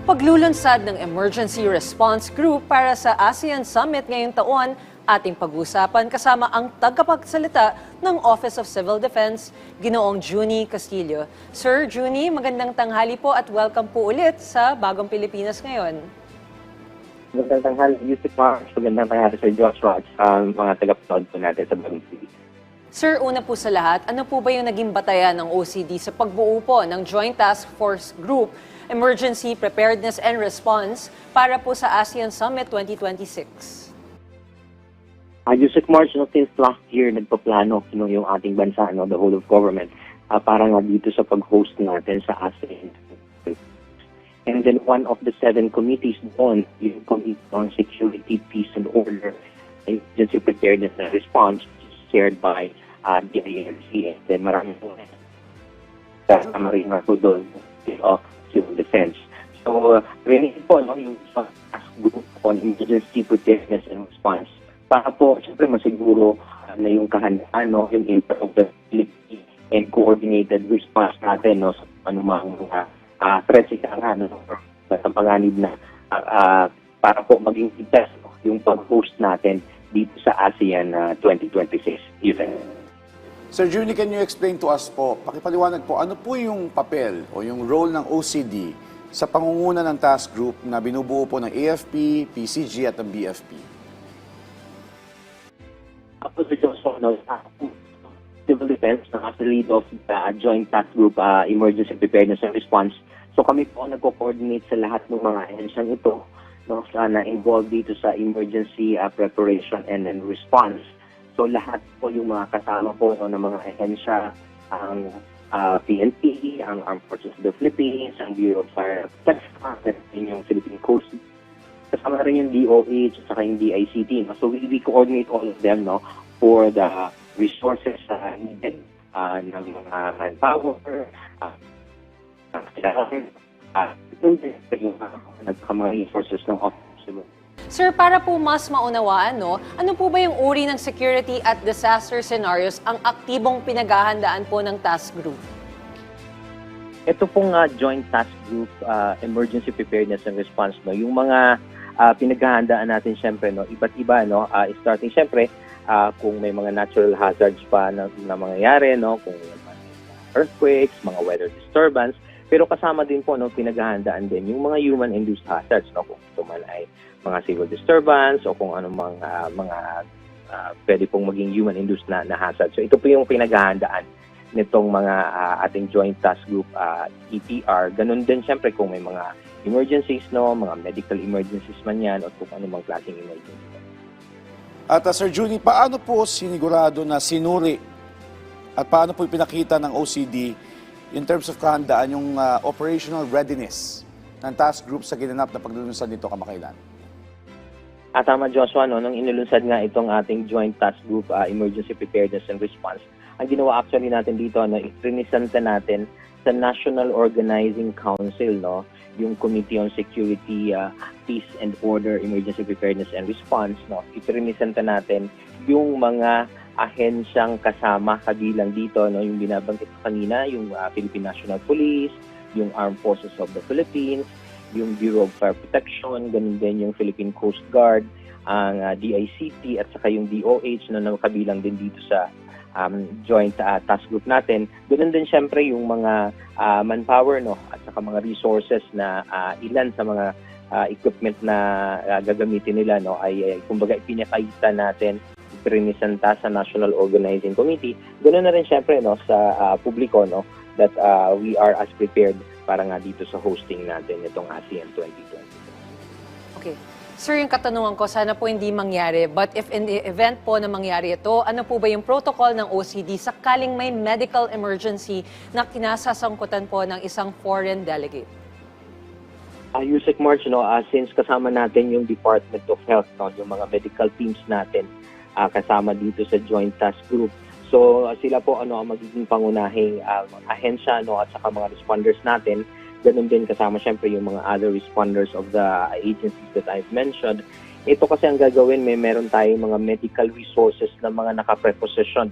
Paglulunsad ng Emergency Response Group para sa ASEAN Summit ngayong taon, ating pag-uusapan kasama ang tagapagsalita ng Office of Civil Defense, Ginoong Junie Castillo. Sir Junie, magandang tanghali po at welcome po ulit sa Bagong Pilipinas ngayon. Magandang tanghali, Yusuf Mars. Magandang tanghali Sir Joshua at mga tagapanood po natin sa Bagong Pilipinas. Sir, una po sa lahat, ano po ba yung naging batayan ng OCD sa pagbuo po ng Joint Task Force Group Emergency Preparedness and Response para po sa ASEAN Summit 2026? Yusuf Mars, since last year, nagpaplano yung ating bansa, the whole of government, para nga dito sa pag-host natin sa ASEAN. And then one of the 7 committees doon, yung Committee on Security, Peace and Order, Emergency Preparedness and Response, chaired by the INC. And then maraming po kasama rin ako doon of Civil Defense. So, really po, yung task group on Emergency Preparedness and Response, para po, siyempre masiguro na yung kahandaan, yung interoperability and coordinated response natin sa anumang threats sa panganib na para po maging itas yung pag-host natin dito sa ASEAN 2026 event. Sir Junie, can you explain to us po, pakipaliwanag po, ano po yung papel o yung role ng OCD sa pangunguna ng task group na binubuo po ng AFP, PCG at ng BFP? Ako si Joshua, Civil Defense, as the lead of the Joint Task Group Emergency Preparedness and Response. So kami po nagko-coordinate sa lahat ng mga ahensyang ito na involved dito sa emergency preparation and then response. So lahat po yung mga kasama po ng mga ahensya, ang PNP, ang Armed Forces of the Philippines, ang Bureau of Fire Protection, yung Philippine Coast, kasama rin yung DOH at saka yung DICT. So we coordinate all of them for the resources needed ng mga manpower, mga resources ng office. Sir, para po mas maunawaan, ano po ba yung uri ng security at disaster scenarios ang aktibong pinaghahandaan po ng task group? Ito pong Joint Task Group Emergency Preparedness and Response, yung mga pinaghahandaan natin siyempre, iba't iba, starting siyempre kung may mga natural hazards pa na mangyayari, kung earthquakes, mga weather disturbance, pero kasama din po pinaghahandaan din yung mga human-induced hazards, kung ito man ay mga civil disturbance o kung anumang mga pwede pong maging human-induced na hazard. So ito po yung pinaghahandaan nitong mga ating Joint Task Group ETR. Ganun din siyempre kung may mga emergencies, mga medical emergencies man yan o kung anumang klaseng emergency. At Sir Junie, paano po sinigurado na sinuri at paano po ipinakita ng OCD in terms of kahandaan yung operational readiness ng task group sa ginanap na paglulunsad nito kamakailan? Tama, Joshua, nung inulunsad nga itong ating Joint Task Group Emergency Preparedness and Response, ang ginawa actually natin dito, iprinisenta natin sa National Organizing Council, yung Committee on Security, Peace and Order, Emergency Preparedness and Response, iprinisenta natin yung mga ahensyang kasama kabilang dito, yung binabanggit ko kanina, yung Philippine National Police, yung Armed Forces of the Philippines, yung Bureau of Fire Protection, ganun din yung Philippine Coast Guard, ang DICT at saka yung DOH na kabilang din dito sa joint task group natin. Ganun din syempre yung mga manpower at saka mga resources na ilan sa mga equipment na gagamitin nila ay kumbaga ipinakita natin, ipinisenta sa National Organizing Committee. Ganun na rin syempre sa publiko that we are as prepared para nga dito sa hosting natin itong ASEAN 2020. Okay. Sir, yung katanungan ko, sana po hindi mangyari. But if in the event po na mangyari ito, ano po ba yung protocol ng OCD sakaling may medical emergency na kinasasangkutan po ng isang foreign delegate? Yusek March, since kasama natin yung Department of Health, yung mga medical teams natin kasama dito sa Joint Task Group. So sila po ang magiging pangunahing ahensya at saka mga responders natin. Ganun din kasama syempre yung mga other responders of the agencies that I've mentioned. Ito kasi ang gagawin, meron tayong mga medical resources na mga nakapreposition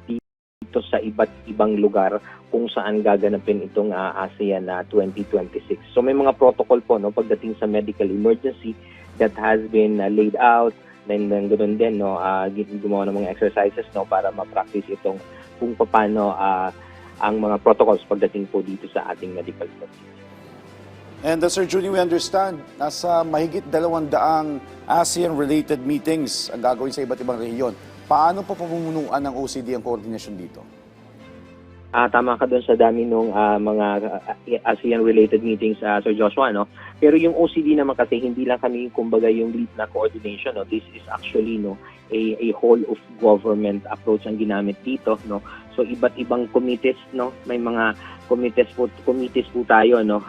dito dito sa iba't ibang lugar kung saan gaganapin itong ASEAN 2026. So may mga protocol po no pagdating sa medical emergency that has been laid out, then ganoon din no gumawa ng mga exercises no para ma-practice itong kung paano ang mga protocols pagdating po dito sa ating medical emergency. And Sir Junie, we understand, nasa mahigit 200 ASEAN-related meetings ang gagawin sa iba't ibang rehiyon. Paano po pamumunuan ng OCD ang koordinasyon dito? Tama ka doon sa dami ng mga ASEAN-related meetings, Sir Joshua, no? Pero yung OCD naman kasi, hindi lang kami, kumbaga, yung lead na coordination, no? This is actually, no, a whole of government approach ang ginamit dito, no? So, iba't ibang committees, no? May mga committees po tayo, no?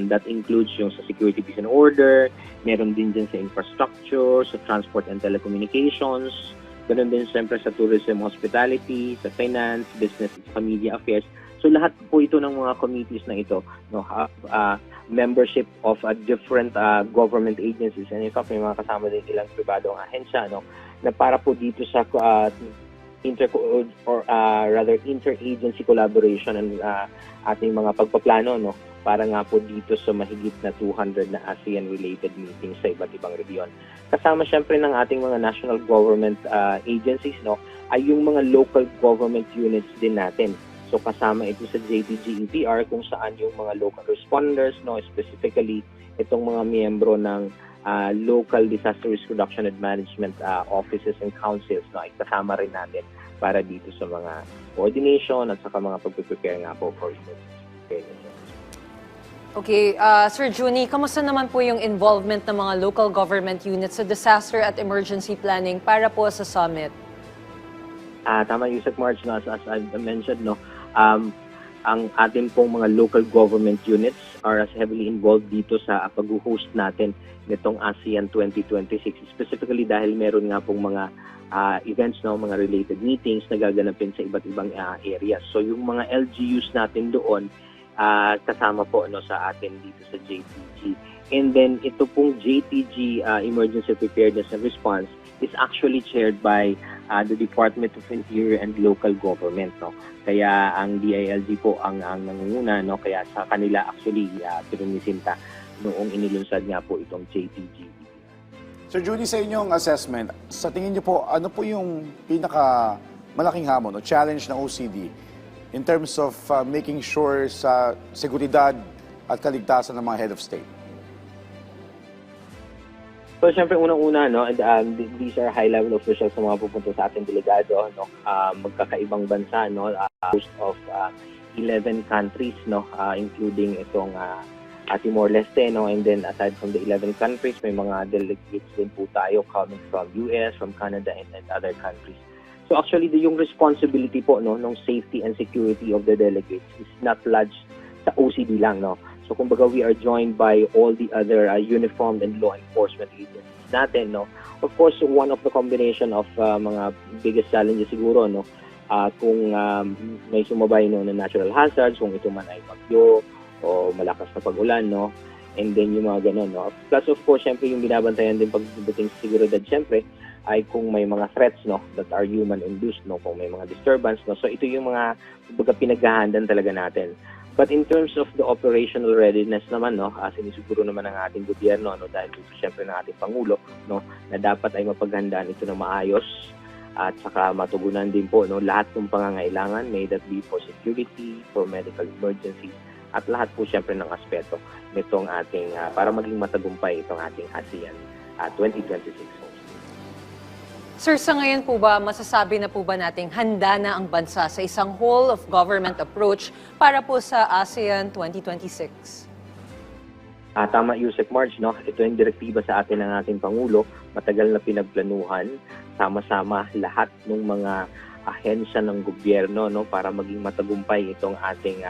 That includes yung sa security, peace and order, meron din dyan sa infrastructure, sa transport and telecommunications, ganun din siyempre sa tourism, hospitality, sa finance, business, at media affairs. So lahat po ito ng mga committees na ito no have membership of different government agencies, and in fact may mga kasama din ilang pribadong ahensya no na para po dito sa interagency collaboration and ating mga pagpaplano no para nga po dito sa mahigit na 200 na ASEAN-related meetings sa iba't ibang rehiyon. Kasama siyempre ng ating mga national government agencies, no, ay yung mga local government units din natin. So kasama ito sa JTG-EPR kung saan yung mga local responders, no, specifically itong mga miyembro ng local disaster risk reduction and management offices and councils, no, ay kasama rin natin para dito sa mga coordination at saka mga pag-prepare nga po for emergency preparedness. Okay, Sir Junie, kamusta naman po yung involvement ng mga local government units sa disaster at emergency planning para po sa summit? Tama Yusek March, no, as I mentioned, no, ang ating pong mga local government units are as heavily involved dito sa pag-host natin nitong ASEAN 2026, specifically dahil meron nga pong mga events, no, mga related meetings na gaganapin sa iba't ibang areas. So yung mga LGUs natin doon, kasama po no sa atin dito sa JTG. And then ito pong JTG Emergency Preparedness and Response is actually chaired by the Department of Interior and Local Government, no. Kaya ang DILG po ang nangunguna, no, kaya sa kanila actually pininisinta noong inilunsad nga po itong JTG. Sir Junie, sa inyong assessment, sa tingin niyo po, ano po yung pinaka malaking hamon o challenge ng OCD in terms of making sure sa seguridad at kaligtasan ng mga head of state? So, syempre, unang-una, no, and these are high-level officials na mga pupunta sa ating delegado, no, magkakaibang bansa, no, host of 11 countries, no, including itong Timor-Leste, no, and then aside from the 11 countries, may mga delegates din po tayo coming from US, from Canada, and other countries. So actually, yung responsibility po no ng safety and security of the delegates is not lodged sa OCD lang, no. So kumbaga, we are joined by all the other uniformed and law enforcement agencies natin, no. Of course, one of the combination of mga biggest challenges siguro, no, kung may sumabay no na natural hazards, kung ito man ay bagyo o malakas na pag-ulan, no. And then yung mga ganun, no. Plus of course, syempre yung binabantayan din pagdating sa seguridad, syempre ay kung may mga threats, no, that are human induced, no, kung may mga disturbance, no. So ito yung mga pinaghahandaan talaga natin. But in terms of the operational readiness naman, no, sinisiguro naman ng ating gobyerno, no, dahil dito syempre ng ating Pangulo, no, na dapat ay mapaghandaan ito ng maayos at saka matugunan din po, no, lahat ng pangangailangan, may that be for security, for medical emergencies, at lahat po syempre ng aspeto nitong ating para maging matagumpay itong ating ASEAN 2026. Sir, sa ngayon po ba, masasabi na po ba nating handa na ang bansa sa isang whole-of-government approach para po sa ASEAN 2026? Tama, Yusek March, no? Ito yung direktiba sa atin ng ating Pangulo. Matagal na pinagplanuhan, sama-sama lahat ng mga ahensya ng gobyerno, no, para maging matagumpay itong ating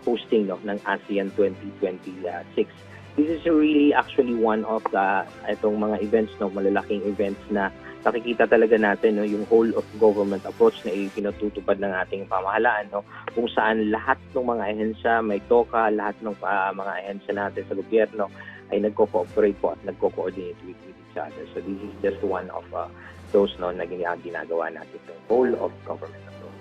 hosting, no, ng ASEAN 2026. This is really actually one of the itong mga events, no, malalaking events na nakikita talaga natin, no, yung whole of government approach na ipinatutupad ng ating pamahalaan, no, kung saan lahat ng mga ahensya may toka, lahat ng mga ahensya natin sa gobyerno ay nagko-cooperate po at nagko-coordinate with each other. So this is just one of those, no, na ginagawa natin, the whole of government approach.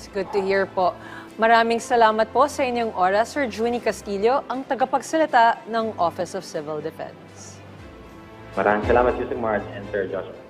It's good to hear po. Maraming salamat po sa inyong oras, Sir Junie Castillo, ang tagapagsalita ng Office of Civil Defense. Maraming salamat, Yusek Marge and Sir Joshua.